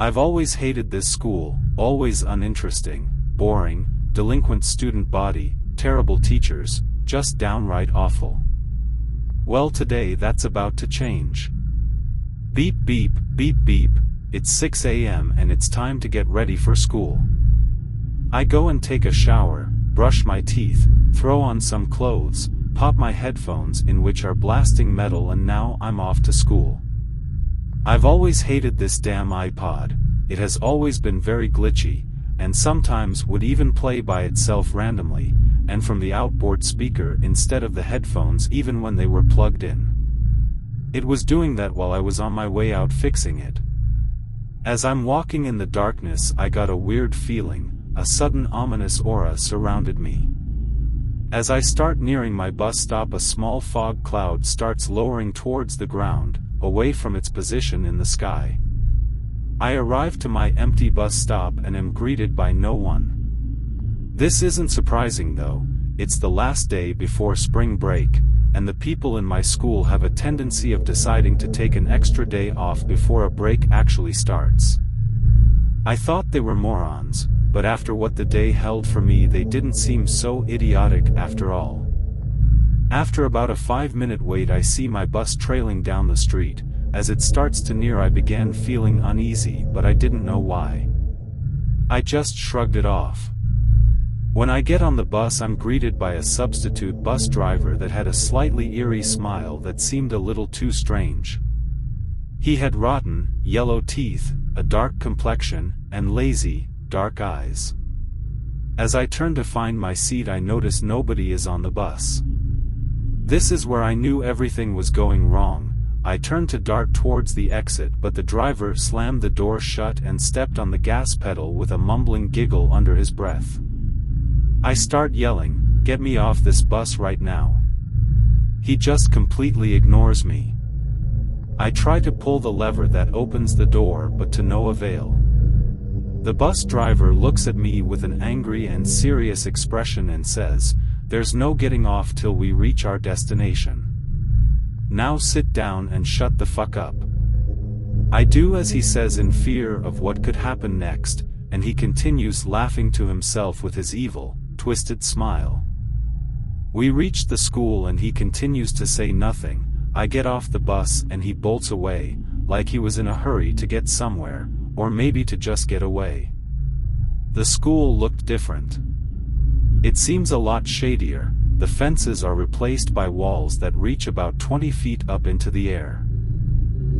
I've always hated this school, always uninteresting, boring, delinquent student body, terrible teachers, just downright awful. Well, today that's about to change. Beep beep, beep beep, it's 6 a.m. and it's time to get ready for school. I go and take a shower, brush my teeth, throw on some clothes, pop my headphones in which are blasting metal, and now I'm off to school. I've always hated this damn iPod. It has always been very glitchy, and sometimes would even play by itself randomly, and from the outboard speaker instead of the headphones even when they were plugged in. It was doing that while I was on my way out fixing it. As I'm walking in the darkness, I got a weird feeling, a sudden ominous aura surrounded me. As I start nearing my bus stop, a small fog cloud starts lowering towards the ground, away from its position in the sky. I arrive to my empty bus stop and am greeted by no one. This isn't surprising though, it's the last day before spring break, and the people in my school have a tendency of deciding to take an extra day off before a break actually starts. I thought they were morons, but after what the day held for me, they didn't seem so idiotic after all. After about a 5-minute wait, I see my bus trailing down the street. As it starts to near, I began feeling uneasy, but I didn't know why. I just shrugged it off. When I get on the bus, I'm greeted by a substitute bus driver that had a slightly eerie smile that seemed a little too strange. He had rotten, yellow teeth, a dark complexion, and lazy, dark eyes. As I turn to find my seat, I notice nobody is on the bus. This is where I knew everything was going wrong. I turned to dart towards the exit, but the driver slammed the door shut and stepped on the gas pedal with a mumbling giggle under his breath. I start yelling, "Get me off this bus right now." He just completely ignores me. I try to pull the lever that opens the door, but to no avail. The bus driver looks at me with an angry and serious expression and says, "There's no getting off till we reach our destination. Now sit down and shut the fuck up." I do as he says in fear of what could happen next, and he continues laughing to himself with his evil, twisted smile. We reach the school and he continues to say nothing. I get off the bus and he bolts away, like he was in a hurry to get somewhere, or maybe to just get away. The school looked different. It seems a lot shadier. The fences are replaced by walls that reach about 20 feet up into the air.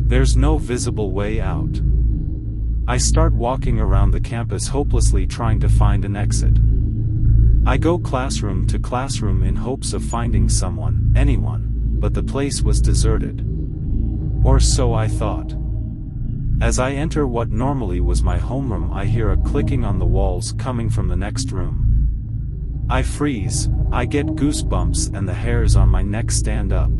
There's no visible way out. I start walking around the campus hopelessly trying to find an exit. I go classroom to classroom in hopes of finding someone, anyone, but the place was deserted. Or so I thought. As I enter what normally was my homeroom, I hear a clicking on the walls coming from the next room. I freeze, I get goosebumps and the hairs on my neck stand up.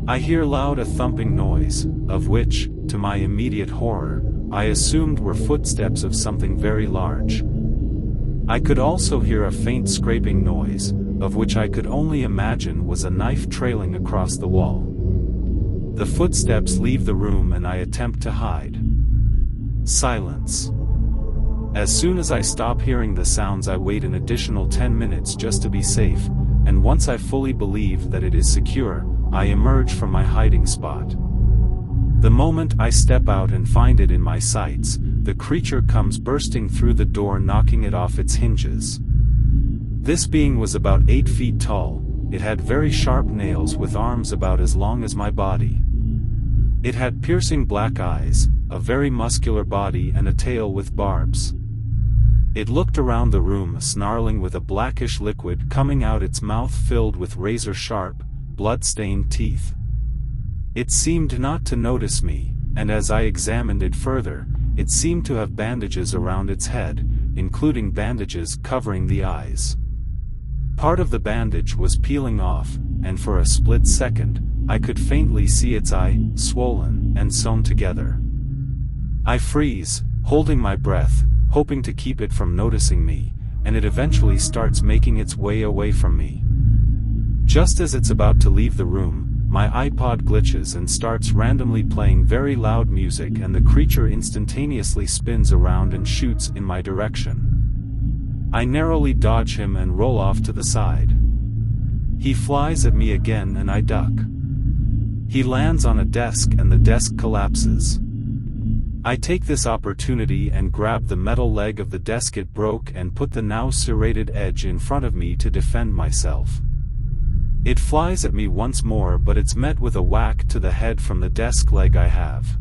I hear loud a thumping noise, of which, to my immediate horror, I assumed were footsteps of something very large. I could also hear a faint scraping noise, of which I could only imagine was a knife trailing across the wall. The footsteps leave the room and I attempt to hide. Silence. As soon as I stop hearing the sounds, I wait an additional 10 minutes just to be safe, and once I fully believe that it is secure, I emerge from my hiding spot. The moment I step out and find it in my sights, the creature comes bursting through the door, knocking it off its hinges. This being was about 8 feet tall. It had very sharp nails with arms about as long as my body. It had piercing black eyes, a very muscular body, and a tail with barbs. It looked around the room, snarling with a blackish liquid coming out its mouth filled with razor-sharp, blood-stained teeth. It seemed not to notice me, and as I examined it further, it seemed to have bandages around its head, including bandages covering the eyes. Part of the bandage was peeling off, and for a split second, I could faintly see its eye, swollen and sewn together. I freeze, holding my breath, hoping to keep it from noticing me, and it eventually starts making its way away from me. Just as it's about to leave the room, my iPod glitches and starts randomly playing very loud music, and the creature instantaneously spins around and shoots in my direction. I narrowly dodge him and roll off to the side. He flies at me again and I duck. He lands on a desk and the desk collapses. I take this opportunity and grab the metal leg of the desk it broke and put the now serrated edge in front of me to defend myself. It flies at me once more, but it's met with a whack to the head from the desk leg I have.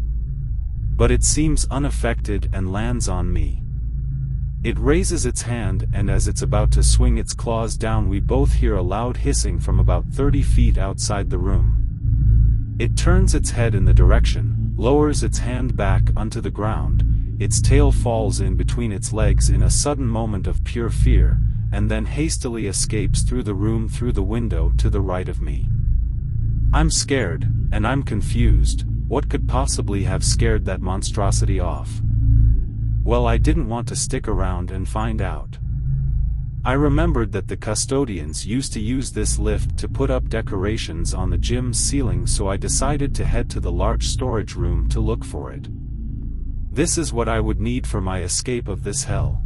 But it seems unaffected and lands on me. It raises its hand, and as it's about to swing its claws down, we both hear a loud hissing from about 30 feet outside the room. It turns its head in the direction, lowers its hand back onto the ground, its tail falls in between its legs in a sudden moment of pure fear, and then hastily escapes through the room through the window to the right of me. I'm scared, and I'm confused. What could possibly have scared that monstrosity off? Well, I didn't want to stick around and find out. I remembered that the custodians used to use this lift to put up decorations on the gym's ceiling, so I decided to head to the large storage room to look for it. This is what I would need for my escape of this hell.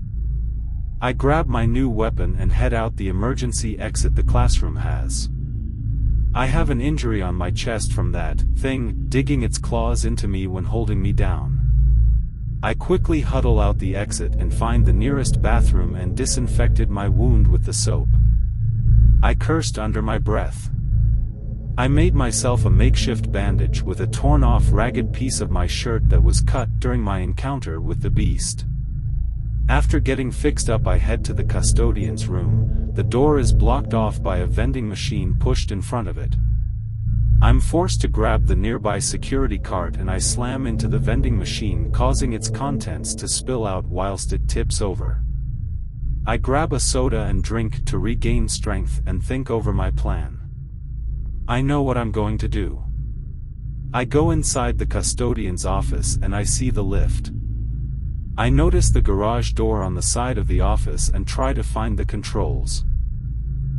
I grab my new weapon and head out the emergency exit the classroom has. I have an injury on my chest from that thing digging its claws into me when holding me down. I quickly huddle out the exit and find the nearest bathroom and disinfected my wound with the soap. I cursed under my breath. I made myself a makeshift bandage with a torn-off ragged piece of my shirt that was cut during my encounter with the beast. After getting fixed up, I head to the custodian's room. The door is blocked off by a vending machine pushed in front of it. I'm forced to grab the nearby security cart and I slam into the vending machine, causing its contents to spill out whilst it tips over. I grab a soda and drink to regain strength and think over my plan. I know what I'm going to do. I go inside the custodian's office and I see the lift. I notice the garage door on the side of the office and try to find the controls.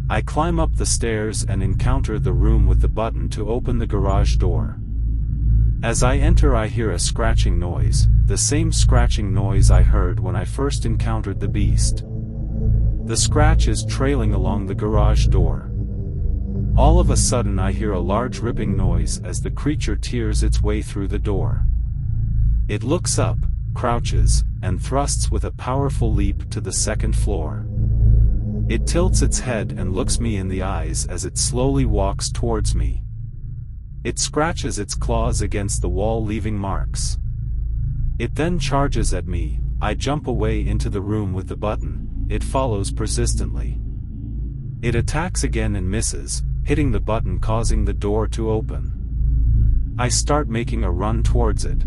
I climb up the stairs and encounter the room with the button to open the garage door. As I enter, I hear a scratching noise, the same scratching noise I heard when I first encountered the beast. The scratch is trailing along the garage door. All of a sudden I hear a large ripping noise as the creature tears its way through the door. It looks up, crouches, and thrusts with a powerful leap to the second floor. It tilts its head and looks me in the eyes as it slowly walks towards me. It scratches its claws against the wall, leaving marks. It then charges at me. I jump away into the room with the button. It follows persistently. It attacks again and misses, hitting the button, causing the door to open. I start making a run towards it.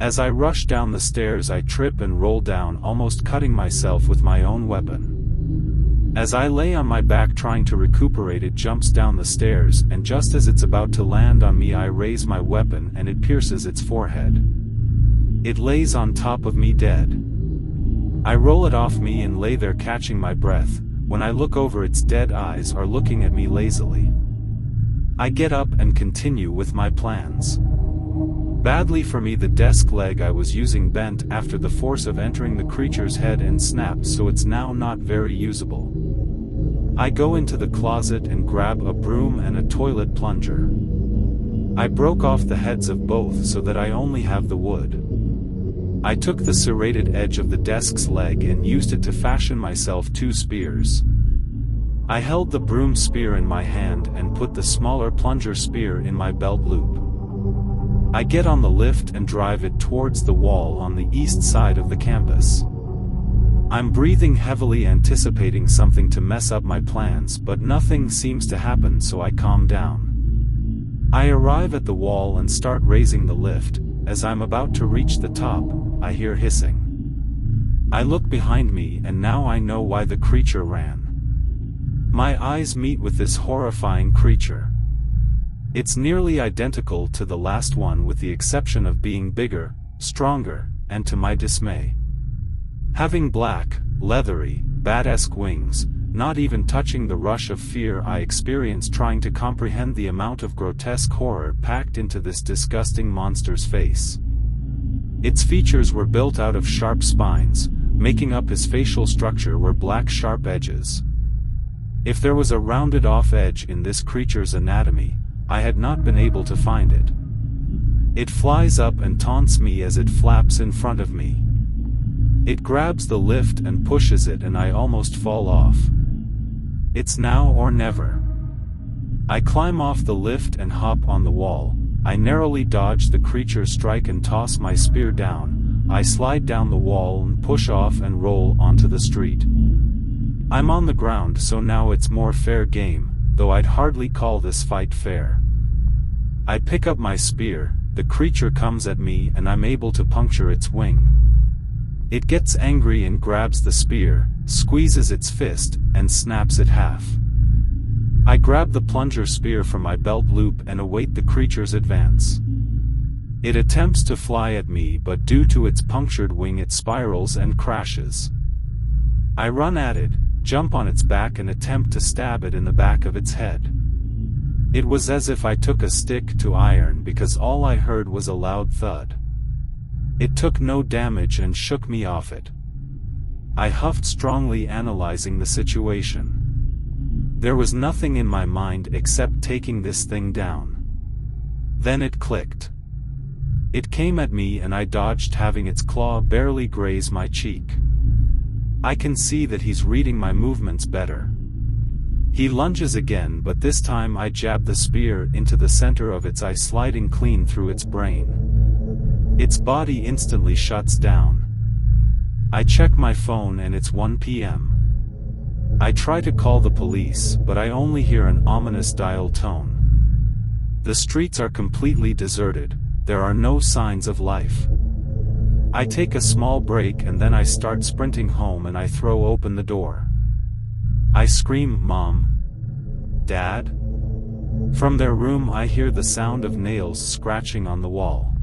As I rush down the stairs, I trip and roll down, almost cutting myself with my own weapon. As I lay on my back trying to recuperate, it jumps down the stairs, and just as it's about to land on me, I raise my weapon and it pierces its forehead. It lays on top of me dead. I roll it off me and lay there catching my breath. When I look over, its dead eyes are looking at me lazily. I get up and continue with my plans. Badly for me, the desk leg I was using bent after the force of entering the creature's head and snapped, so it's now not very usable. I go into the closet and grab a broom and a toilet plunger. I broke off the heads of both so that I only have the wood. I took the serrated edge of the desk's leg and used it to fashion myself 2 spears. I held the broom spear in my hand and put the smaller plunger spear in my belt loop. I get on the lift and drive it towards the wall on the east side of the campus. I'm breathing heavily, anticipating something to mess up my plans, but nothing seems to happen, so I calm down. I arrive at the wall and start raising the lift. As I'm about to reach the top, I hear hissing. I look behind me and now I know why the creature ran. My eyes meet with this horrifying creature. It's nearly identical to the last one, with the exception of being bigger, stronger, and to my dismay, having black, leathery, bat-esque wings, not even touching the rush of fear I experienced trying to comprehend the amount of grotesque horror packed into this disgusting monster's face. Its features were built out of sharp spines, making up his facial structure were black sharp edges. If there was a rounded-off edge in this creature's anatomy, I had not been able to find it. It flies up and taunts me as it flaps in front of me. It grabs the lift and pushes it and I almost fall off. It's now or never. I climb off the lift and hop on the wall. I narrowly dodge the creature's strike and toss my spear down. I slide down the wall and push off and roll onto the street. I'm on the ground, so now it's more fair game, though I'd hardly call this fight fair. I pick up my spear, the creature comes at me and I'm able to puncture its wing. It gets angry and grabs the spear, squeezes its fist, and snaps it half. I grab the plunger spear from my belt loop and await the creature's advance. It attempts to fly at me, but due to its punctured wing it spirals and crashes. I run at it, jump on its back and attempt to stab it in the back of its head. It was as if I took a stick to iron because all I heard was a loud thud. It took no damage and shook me off it. I huffed strongly, analyzing the situation. There was nothing in my mind except taking this thing down. Then it clicked. It came at me and I dodged, having its claw barely graze my cheek. I can see that he's reading my movements better. He lunges again, but this time I jab the spear into the center of its eye, sliding clean through its brain. Its body instantly shuts down. I check my phone and it's 1 p.m. I try to call the police, but I only hear an ominous dial tone. The streets are completely deserted, there are no signs of life. I take a small break and then I start sprinting home and I throw open the door. I scream, "Mom! Dad?" From their room I hear the sound of nails scratching on the wall.